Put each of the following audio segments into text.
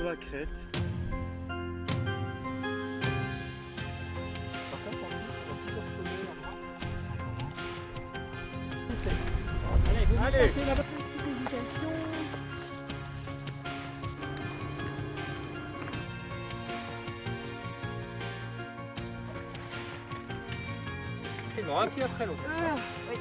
la crête. Allez, passer la bonne petite hésitation. non, un pied après l'autre. Oui.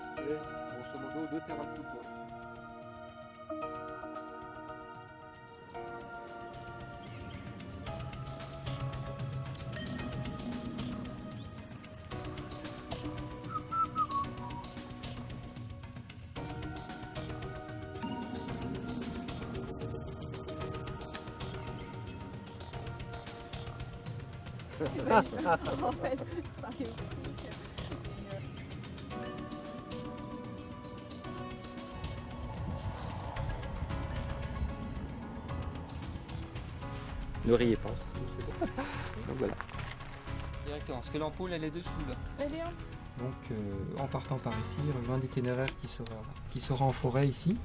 Grosso modo, 2 terrains de football. En fait, ça arrive. L'oreiller pense. Donc voilà. Directement, parce que l'ampoule elle est dessous là. Très bien. Donc en partant par ici, rejoint l'itinéraire qui sera en forêt ici.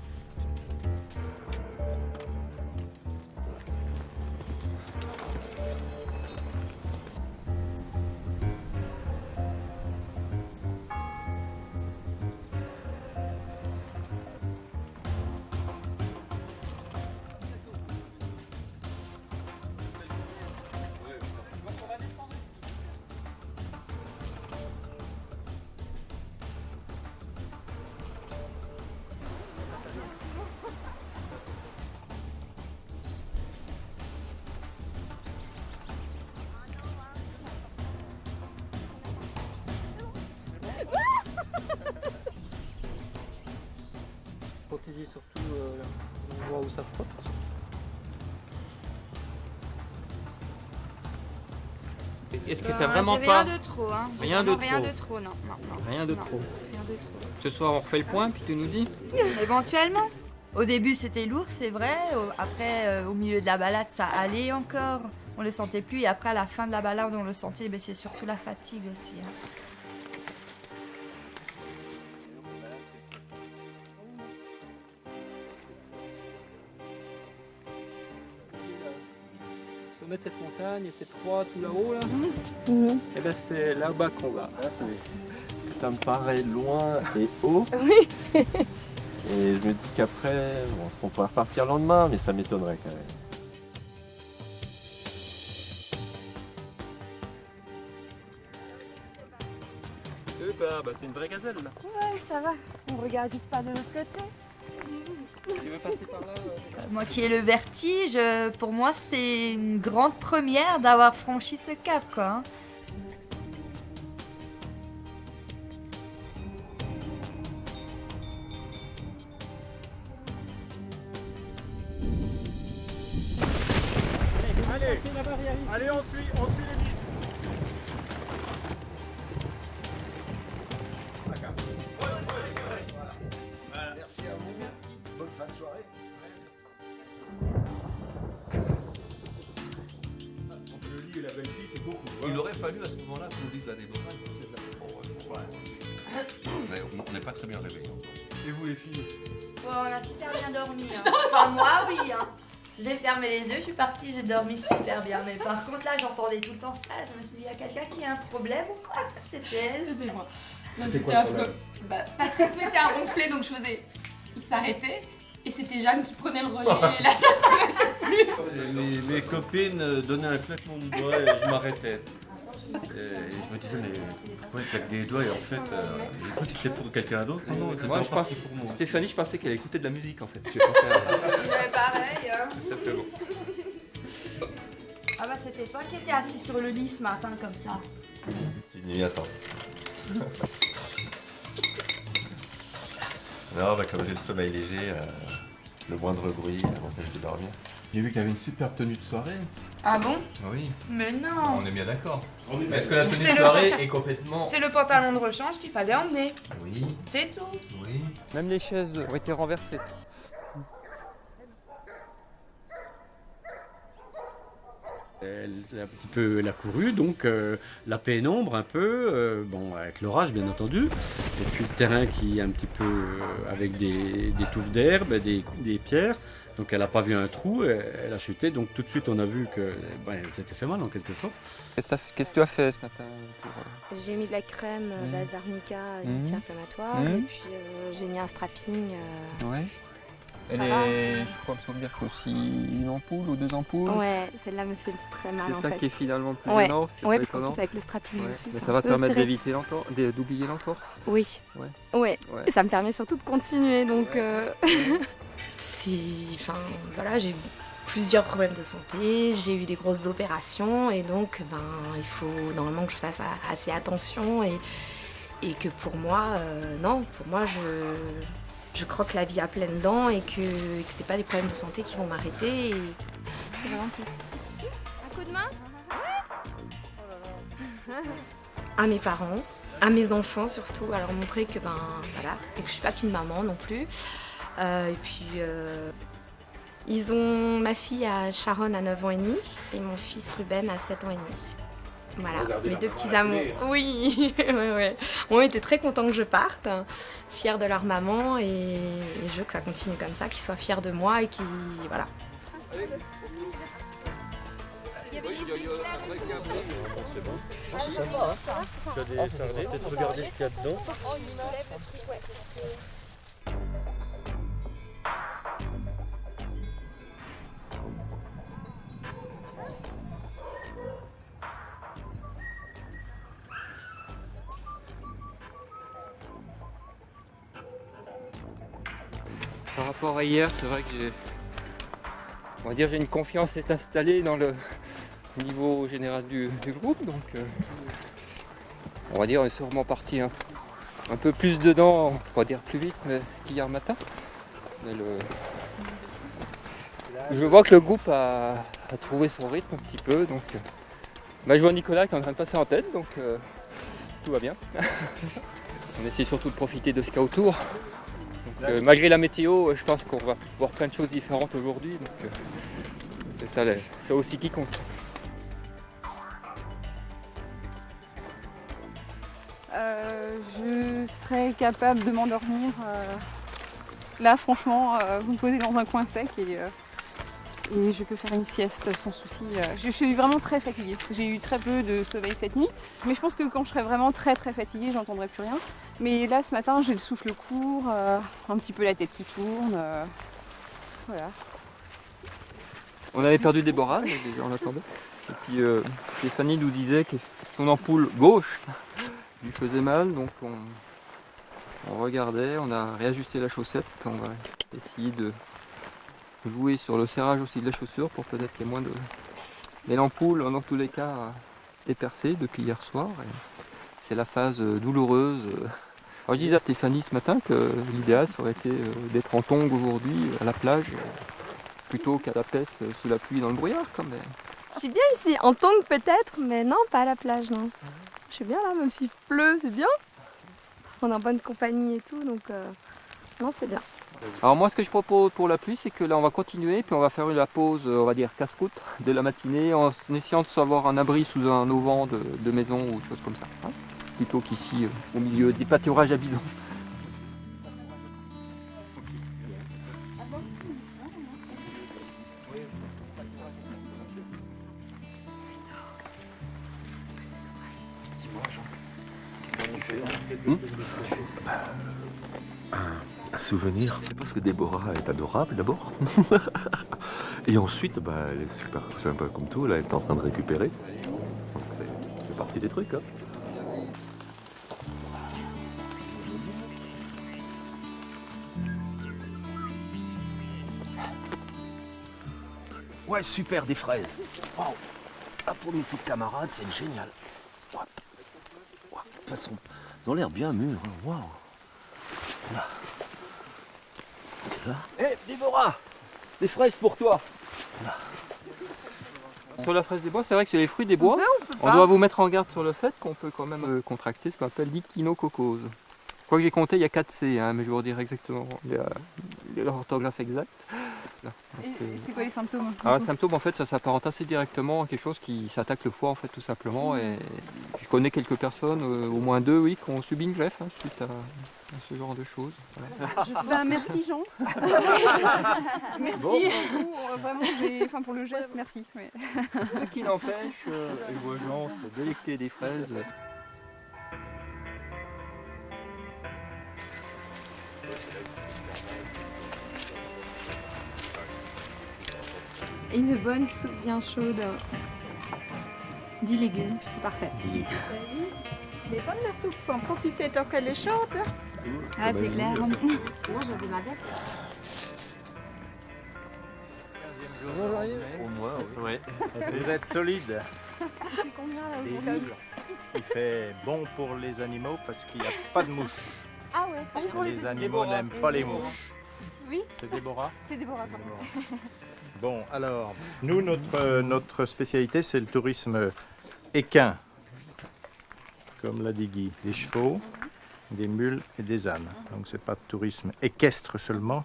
Protéger surtout l'endroit où ça frotte. Est-ce que tu as vraiment j'ai pas rien de trop, hein. J'ai Rien de vraiment rien trop. de trop, non. rien de Non. trop? Rien de trop. Ce soir on refait le point puis tu nous dis. Éventuellement. Au début c'était lourd, c'est vrai. Après, au milieu de la balade, ça allait encore. On le sentait plus. Et après, à la fin de la balade, on le sentait. Mais c'est surtout la fatigue aussi, hein. Le sommet de cette montagne et cette croix tout là-haut là. Et ben c'est là-bas qu'on va. Parce que ça me paraît loin et haut. Oui. Et je me dis qu'après, bon, on pourra repartir le lendemain, mais ça m'étonnerait quand même. Bah t'es une vraie gazelle là. Ouais, ça va. On regarde juste pas de l'autre côté. Tu veux passer par là Moi qui ai le vertige, pour moi, c'était une grande première d'avoir franchi ce cap, quoi, hein. Allez, on suit les listes. Merci à vous. Bonne fin de soirée. Entre le lit et la belle-fille, c'est beaucoup. Il aurait fallu à ce moment-là qu'on dise à Déborah que c'est de la on n'est pas très bien réveillés encore. Et vous les filles? Ouais, on a super bien dormi. Hein. Enfin, moi, oui. Hein. J'ai fermé les yeux, je suis partie, j'ai dormi super bien. Mais par contre, là, j'entendais tout le temps ça. Je me suis dit, il y a quelqu'un qui a un problème ou quoi? C'était elle. C'était moi. C'était quoi le problème? Patrice se mettait à ronfler, donc je faisais. Il s'arrêtait. Et c'était Jeanne qui prenait le relais. Et là, ça s'arrêtait plus. Mes copines donnaient un claquement du doigt et je m'arrêtais. Et je me disais, mais pourquoi ils claquent des doigts? Et en fait, je crois que c'était pour quelqu'un d'autre. Non, c'était Moi, en je partie pense, pour moi. Stéphanie, je pensais qu'elle écoutait de la musique en fait. J'ai pensé Ouais, pareil. Hein. tout simplement. Ah bah, c'était toi qui étais assis sur le lit ce matin, comme ça. C'est une nuit intense. Non, comme j'ai le sommeil léger, le moindre bruit m'empêche de dormir. J'ai vu qu'il y avait une superbe tenue de soirée. Ah bon? Oui. Mais non. On est bien d'accord. Mais est-ce que la tenue C'est de le soirée pantalon. est complètement... C'est le pantalon de rechange qu'il fallait emmener. Oui, C'est tout. oui. Même les chaises ont été renversées. Elle a couru, donc la pénombre un peu, bon avec l'orage bien entendu, et puis le terrain qui est un petit peu avec des touffes d'herbe, des pierres, donc elle n'a pas vu un trou, elle a chuté, donc tout de suite on a vu qu'elle s'était fait mal en quelque sorte. Qu'est-ce que tu as fait ce matin J'ai mis de la crème base d'arnica anti-inflammatoire et puis j'ai mis un strapping. Ouais. Ça va, je crois me souvenir qu'aussi une ampoule ou 2 ampoules. Ouais, celle-là me fait très mal en C'est ça fait. qui est finalement plus Ouais. gênant, c'est Ouais, pas parce qu'en étonnant. plus avec le strapping Ouais. dessus, Mais c'est ça un va te peu permettre serré. d'éviter d'oublier l'entorse. Oui. Ouais. Ouais. Ouais. Et ça me permet surtout de continuer, donc. Enfin, voilà, j'ai eu plusieurs problèmes de santé, j'ai eu des grosses opérations et donc il faut normalement que je fasse assez attention et que pour moi, non, pour moi je croque la vie à pleines dents et que c'est pas les problèmes de santé qui vont m'arrêter. C'est vraiment plus. Un coup de main? À mes parents, à mes enfants surtout, à leur montrer que voilà, et que je suis pas qu'une maman non plus. Et puis ils ont ma fille à Sharon à 9 ans et demi et mon fils Ruben à 7 ans et demi. Voilà, mes deux petits amours. Oui, ouais. Bon, ils étaient très contents que je parte, fiers de leur maman et je veux que ça continue comme ça, qu'ils soient fiers de moi et qu'ils... Voilà. C'est sympa, hein. Tu as des sardines, peut-être regarder ce qu'il y a dedans. Par rapport à hier, c'est vrai que j'ai une confiance qui s'est installée dans le niveau général du groupe, donc on va dire on est sûrement parti un peu plus dedans, on va dire plus vite mais qu'hier matin. Mais je vois que le groupe a trouvé son rythme un petit peu, donc je vois Nicolas qui est en train de passer en tête, donc tout va bien. On essaie surtout de profiter de ce qu'il y a autour. Donc, malgré la météo, je pense qu'on va voir plein de choses différentes aujourd'hui. Donc, c'est ça aussi qui compte. Je serais capable de m'endormir. Là, franchement, vous me posez dans un coin sec et je peux faire une sieste sans souci. Je suis vraiment très fatiguée. J'ai eu très peu de sommeil cette nuit, mais je pense que quand je serai vraiment très fatiguée, j'entendrai plus rien. Mais là, ce matin, j'ai le souffle court, un petit peu la tête qui tourne. Voilà. On avait perdu Déborah, mais déjà on l'attendait. Et puis Stéphanie nous disait que son ampoule gauche lui faisait mal, donc on regardait, on a réajusté la chaussette. On va essayer de jouer sur le serrage aussi de la chaussure pour peut-être qu'il y ait moins de... Mais l'ampoule, dans tous les cas, est percée depuis hier soir. Et c'est la phase douloureuse. Alors je disais à Stéphanie ce matin que l'idéal ça aurait été d'être en tongs aujourd'hui à la plage plutôt qu'à la peste sous la pluie dans le brouillard. Mais Je suis bien ici, en tongue peut-être, mais non, pas à la plage, non. Je suis bien là, même s'il pleut, c'est bien. On est en bonne compagnie et tout, donc non, c'est bien. Alors moi ce que je propose pour la pluie, c'est que là on va continuer, puis on va faire la pause, on va dire casse-croûte de la matinée, en essayant de savoir un abri sous un auvent de maison ou des choses comme ça. Hein, plutôt qu'ici au milieu des pâturages à bisons. Un souvenir. C'est parce que Déborah est adorable d'abord. Et ensuite, elle est super sympa comme tout. Là, elle est en train de récupérer. Donc, c'est partie des trucs. Hein. Ouais, super, des fraises. Wow. Ah, pour mes petites camarades, c'est génial. Wow. Wow. Ils ont l'air bien mûrs. Hein. Wow. Là. Hé, Déborah, des fraises pour toi. Là. Sur la fraise des bois, c'est vrai que c'est les fruits des bois. On doit vous mettre en garde sur le fait qu'on peut quand même contracter ce qu'on appelle l'ichinococose. Je crois que j'ai compté, il y a 4 C, hein, mais je vais vous dire exactement l'orthographe exacte. Et c'est quoi les symptômes? Les symptômes, en fait, ça s'apparente assez directement à quelque chose qui s'attaque le foie, en fait, tout simplement. Et je connais quelques personnes, au moins 2, oui, qui ont subi une greffe suite à ce genre de choses. Voilà. Merci Jean. Merci. Bon. Vraiment, pour le geste, merci. Ouais. Ce qui n'empêche, je vois Jean se délecter des fraises. Une bonne soupe bien chaude. 10 légumes, c'est parfait. 10 légumes. Mais bonne la soupe, faut en profiter tant qu'elle est chaude. Ah, c'est clair. Moi, j'avais ma bête. Au moins, oui. Vous êtes solide. Il fait bon pour les animaux parce qu'il n'y a pas de mouches. Ah ouais. Les animaux n'aiment pas les mouches. Oui. C'est Déborah? C'est Déborah. Bon, alors, nous, notre spécialité, c'est le tourisme équin, comme l'a dit Guy, des chevaux, des mules et des ânes. Donc, c'est pas de tourisme équestre seulement,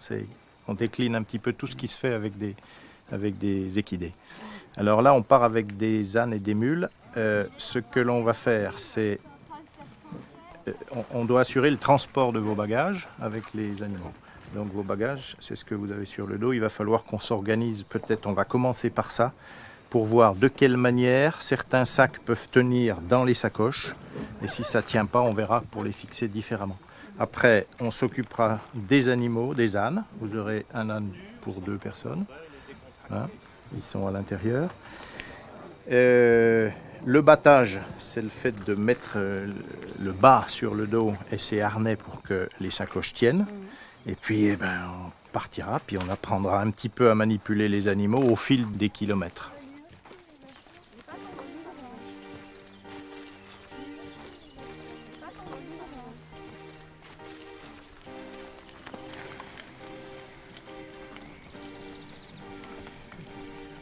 on décline un petit peu tout ce qui se fait avec des équidés. Alors là, on part avec des ânes et des mules. Ce que l'on va faire, c'est on doit assurer le transport de vos bagages avec les animaux. Donc vos bagages, c'est ce que vous avez sur le dos. Il va falloir qu'on s'organise, peut-être on va commencer par ça, pour voir de quelle manière certains sacs peuvent tenir dans les sacoches. Et si ça ne tient pas, on verra pour les fixer différemment. Après, on s'occupera des animaux, des ânes. Vous aurez un âne pour 2 personnes. Hein, ils sont à l'intérieur. Le battage, c'est le fait de mettre le bas sur le dos et ses harnais pour que les sacoches tiennent. Et puis on partira, puis on apprendra un petit peu à manipuler les animaux au fil des kilomètres.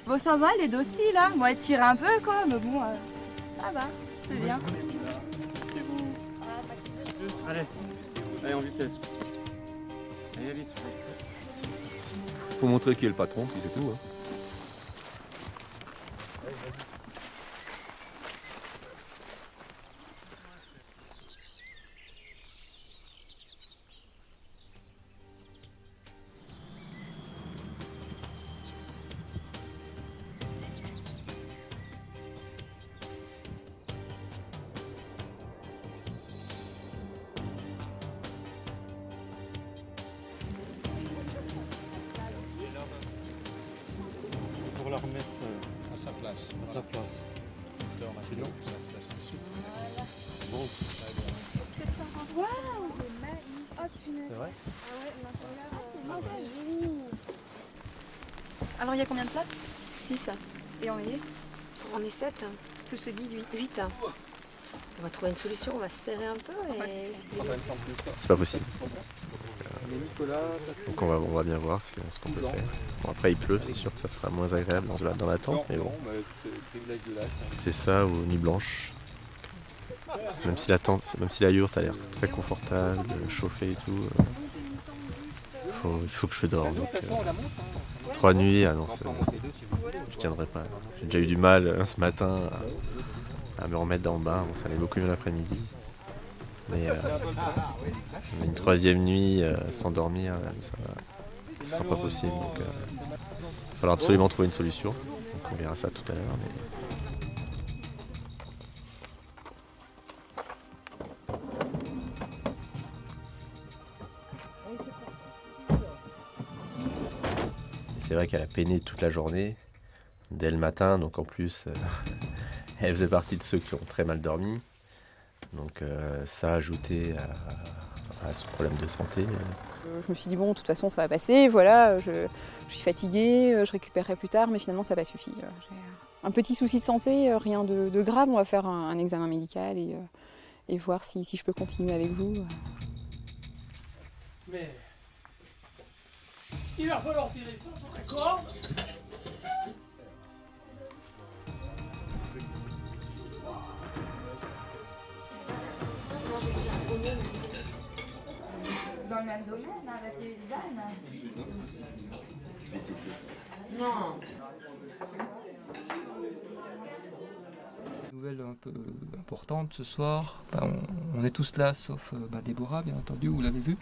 Bon, ça va, elle est docile, là. Moi, elle tire un peu, quoi, mais bon, ça va, c'est bien. Allez, en vitesse. Allez, vite. Faut montrer qui est le patron, puis c'est tout. Hein. Pour la remettre à sa place. À sa place. Sinon, ça c'est super. Bon. Waouh, c'est magnifique. Oh punaise. C'est vrai? Ah ouais, l'intérieur, c'est joli. Alors il y a combien de places? 6. Et on est? On est 7. Plus le guide, 8. On va trouver une solution, on va se serrer un peu et... C'est pas possible. On est Nicolas. Donc on va bien voir ce qu'on peut faire. Bon, après il pleut, c'est sûr que ça sera moins agréable dans la tente, mais bon. C'est ça ou nuit blanche. Même si la yourte a l'air très confortable, chauffée et tout, il faut que je dorme. Donc, 3 nuits, je tiendrai pas. J'ai déjà eu du mal ce matin à me remettre dans le bain. Bon, ça allait beaucoup mieux l'après-midi. Mais une 3e nuit sans dormir, ça ne sera pas possible. Donc il va falloir absolument trouver une solution. Donc on verra ça tout à l'heure. Mais... C'est vrai qu'elle a peiné toute la journée, dès le matin, donc en plus, elle faisait partie de ceux qui ont très mal dormi. Donc ça ajouté à son problème de santé. Je me suis dit bon, de toute façon ça va passer, voilà, je suis fatiguée, je récupérerai plus tard, mais finalement ça n'a pas suffi. J'ai un petit souci de santé, rien de grave, on va faire un examen médical et voir si je peux continuer avec vous. Mais il va falloir tirer fort sur la corde. Dans le même domaine, avec les dames. Non. Nouvelle un peu importante ce soir, on est tous là sauf Déborah bien entendu, vous l'avez vu.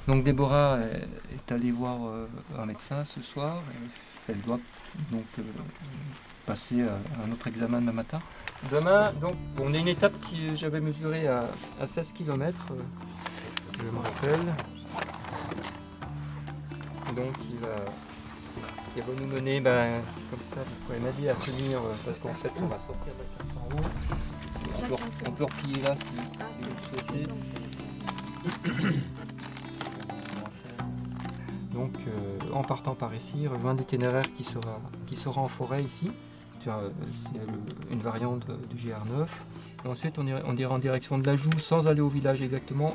Donc Déborah est allée voir un médecin ce soir et elle doit donc passer à un autre examen demain matin. Demain, donc, on a une étape que j'avais mesurée à 16 km, je me rappelle. Donc il va nous mener, comme ça, vous pouvez m'aider à tenir, parce qu'en fait on va sortir de la carte en haut. On peut replier là si vous le souhaitez. Donc en partant par ici, rejoindre l'itinéraire qui sera en forêt ici. C'est une variante du GR9. Et ensuite on ira en direction de la Joux sans aller au village exactement.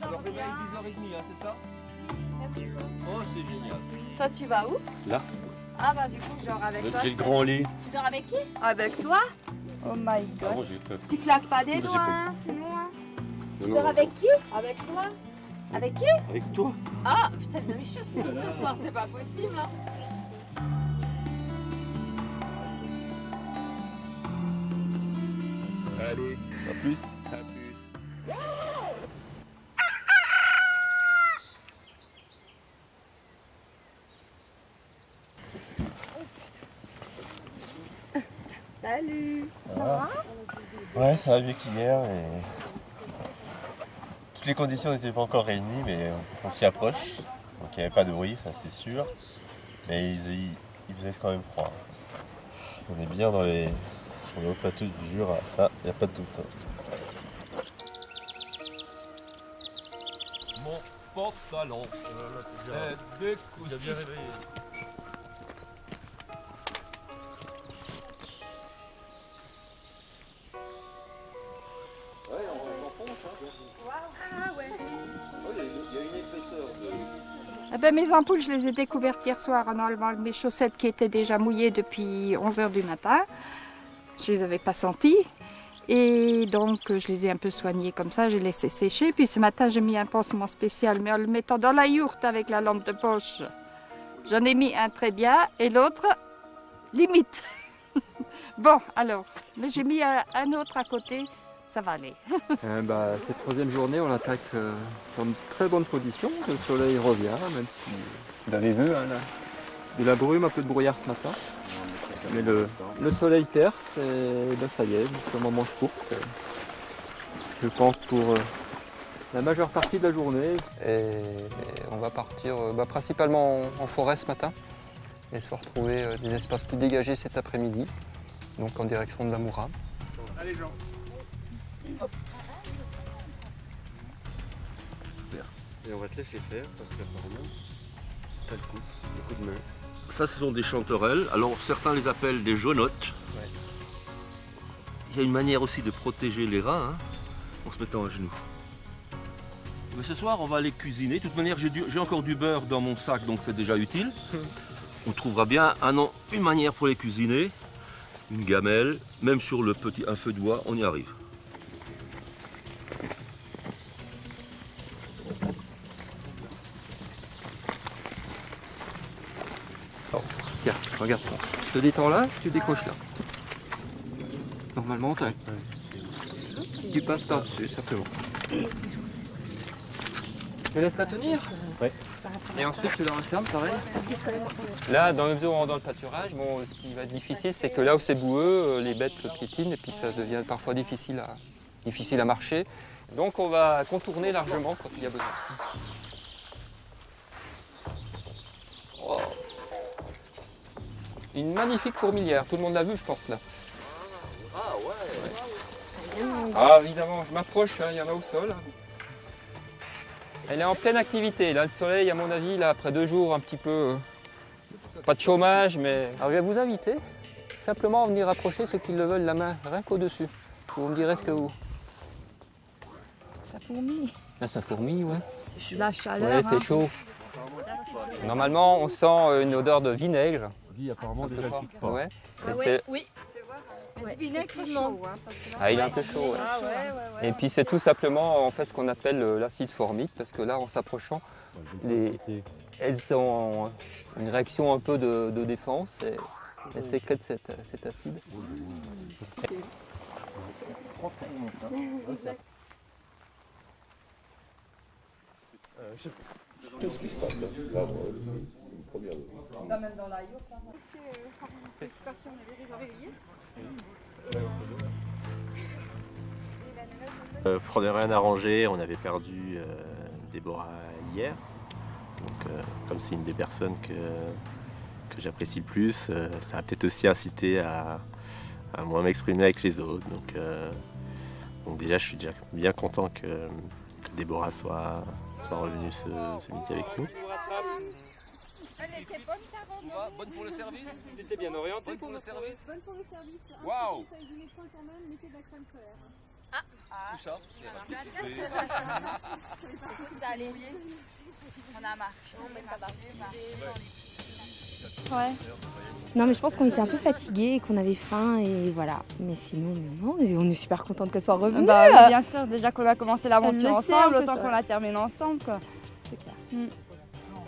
Alors réveil 10h30, c'est ça? Oh, c'est génial. Toi, tu vas où? Là. Ah bah du coup, genre avec toi. J'ai le grand lit. Tu dors avec qui? Avec toi? Oh my god. Ah, moi, j'ai peur. Tu claques pas des J'ai doigts, peur. hein, sinon. Hein. Tu Non, dors non, avec qui? Avec toi? Avec qui? Avec toi. Ah putain, mais je suis ce soir, c'est pas possible. Hein. Allez, à plus. À plus. Salut. Ça va? Ouais, ça va mieux qu'hier. Mais... toutes les conditions n'étaient pas encore réunies, mais on s'y approche. Donc il n'y avait pas de bruit, ça c'est sûr. Mais il faisait quand même froid. On est bien sur le haut plateau du Jura, ça, il n'y a pas de doute. Mon pantalon est décousu. Bien réveillé. Ouais, on enfonce, hein. Ah ouais. Oh, il y a une épaisseur de... Eh ben, mes ampoules, je les ai découvertes hier soir en enlevant mes chaussettes qui étaient déjà mouillées depuis 11h du matin. Je les avais pas senties. Et donc, je les ai un peu soignées comme ça, j'ai laissé sécher. Puis ce matin, j'ai mis un pansement spécial, mais en le mettant dans la yourte avec la lampe de poche. J'en ai mis un très bien et l'autre, limite. Bon, alors, mais j'ai mis un autre à côté, ça va aller. Cette troisième journée, on attaque dans de très bonnes conditions. Le soleil revient, même si... Vous avez vu, hein, là. De la brume, un peu de brouillard ce matin. Mais le soleil perce et ça y est, nous sommes en manche courte. Je pense pour la majeure partie de la journée. Et on va partir principalement en forêt ce matin et se retrouver des espaces plus dégagés cet après-midi, donc en direction de la Moura. Allez Jean. Super. Et on va te laisser faire parce qu'apparemment, t'as le coup de main. ça, ce sont des chanterelles. Alors, certains les appellent des jaunottes. Il y a une manière aussi de protéger les reins, hein, en se mettant à genoux. Mais ce soir, on va les cuisiner. De toute manière, j'ai encore du beurre dans mon sac, donc c'est déjà utile. On trouvera bien une manière pour les cuisiner. Une gamelle, même sur un feu de bois, on y arrive. Oh, tiens, regarde. Je te détends là, tu décroches là. Normalement, tu passes par-dessus, simplement. Tu laisses la tenir? Oui. Et ensuite, tu la refermes, pareil. Là, dans le pâturage, bon, ce qui va être difficile, c'est que là où c'est boueux, les bêtes piétinent et puis ça devient parfois difficile à marcher. Donc, on va contourner largement quand il y a besoin. Oh. Une magnifique fourmilière, tout le monde l'a vu, je pense, là. Ah ouais. Ah, évidemment, je m'approche, il y en a au sol. Elle est en pleine activité. Là, le soleil, à mon avis, là, après 2 jours, un petit peu... pas de chômage, mais... Alors, je vais vous inviter simplement à venir approcher ceux qui le veulent la main, rien qu'au-dessus. Vous me direz ce que vous... Ça fourmille. Là, ça fourmille, ouais. C'est de la chaleur. Ouais, c'est chaud. Normalement, on sent une odeur de vinaigre. Guy, apparemment, déjà, il pique pas. Ouais. Ah Et oui. Ouais. Vinaigre chaud, hein, parce que là, Ah, il est un peu chaud, ouais. Ah, ouais. Et puis c'est tout simplement en fait ce qu'on appelle l'acide formique, parce que là en s'approchant, elles ont une réaction un peu de défense et elles sécrètent cet acide. Qu'est-ce qui se passe là? Même dans la yourte, Pour ne rien arranger, on avait perdu Déborah hier. Donc, comme c'est une des personnes que j'apprécie le plus, ça va peut-être aussi inciter à moins m'exprimer avec les autres. Donc déjà, je suis déjà bien content que Déborah soit revenue ce midi avec nous. Elle était bonne, ta Bonne pour le service? Tu étais bien orienté pour le service? Bonne pour le service. Waouh! Du médecin quand même, mettez de la crème solaire. Tout ça, c'est rapide. Allez, on a marché. Ouais. Non mais je pense qu'on était un peu fatigués et qu'on avait faim et voilà. Mais sinon, non, on est super contente qu'elle soit revenue. Bah oui, bien sûr, déjà qu'on a commencé l'aventure Elle le sait, ensemble, en plus, autant qu'on la termine ensemble, quoi. C'est clair.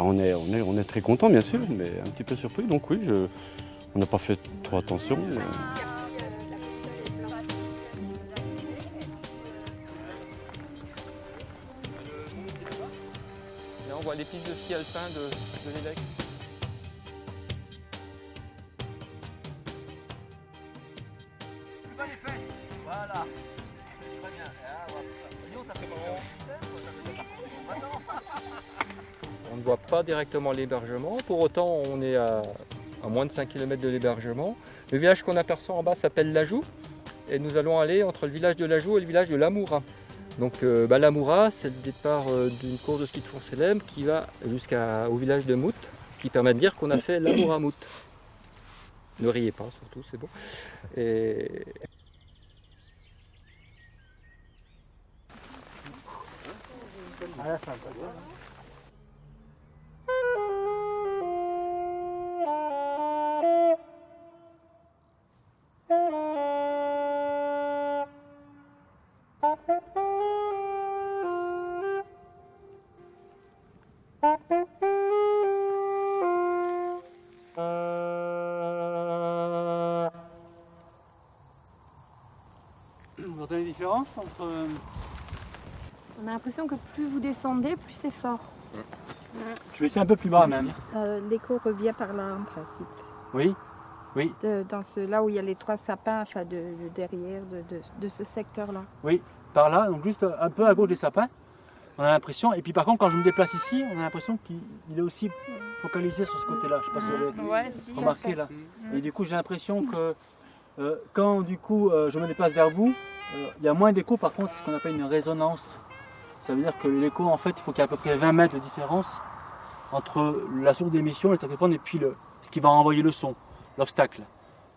On est très content bien sûr, mais un petit peu surpris. Donc oui, on n'a pas fait trop attention. Là on voit les pistes de ski alpin de l'Elex. Voilà. Très bien. On ne voit pas directement l'hébergement, pour autant on est à moins de 5 km de l'hébergement. Le village qu'on aperçoit en bas s'appelle Lajou et nous allons aller entre le village de Lajou et le village de Lamoura. Donc Lamoura, c'est le départ d'une course de ski de fond célèbre qui va jusqu'au village de Mout, ce qui permet de dire qu'on a fait Lamoura-Mout. Ne riez pas surtout, c'est bon. Et... À la fin, vous entendez la différence entre... On a l'impression que plus vous descendez, plus c'est fort. Je vais essayer un peu plus bas même. L'écho revient par là en principe. Oui, oui. Dans là où il y a les 3 sapins, enfin derrière, de ce secteur-là. Oui, par là, donc juste un peu à gauche des sapins. On a l'impression, et puis par contre quand je me déplace ici, on a l'impression qu'il est aussi focalisé sur ce côté-là. Je ne sais pas si vous avez remarqué là. Et du coup j'ai l'impression que quand du coup je me déplace vers vous, il y a moins d'écho, par contre c'est ce qu'on appelle une résonance. Ça veut dire que l'écho, en fait, il faut qu'il y ait à peu près 20 mètres de différence entre la source d'émission, le saxophone, et puis ce qui va envoyer le son, l'obstacle.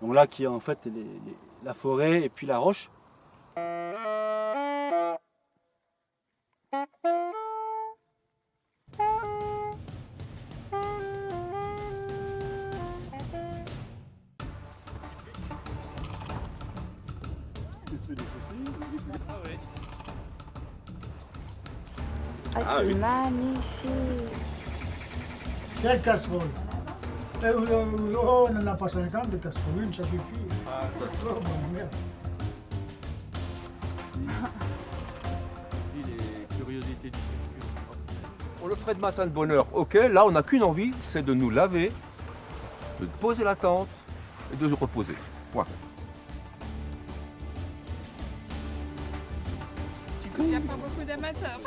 Donc là qui est en fait la forêt et puis la roche. Ah, c'est magnifique. Quelle casserole? Oh, on n'en a pas 50 de casseroles, une ça suffit. Oh, mon merde. Les curiosités du On le ferait de matin de bonne heure, ok, là on n'a qu'une envie, c'est de nous laver, de poser la tente et de se reposer. Point. Il n'y a pas beaucoup d'amateurs.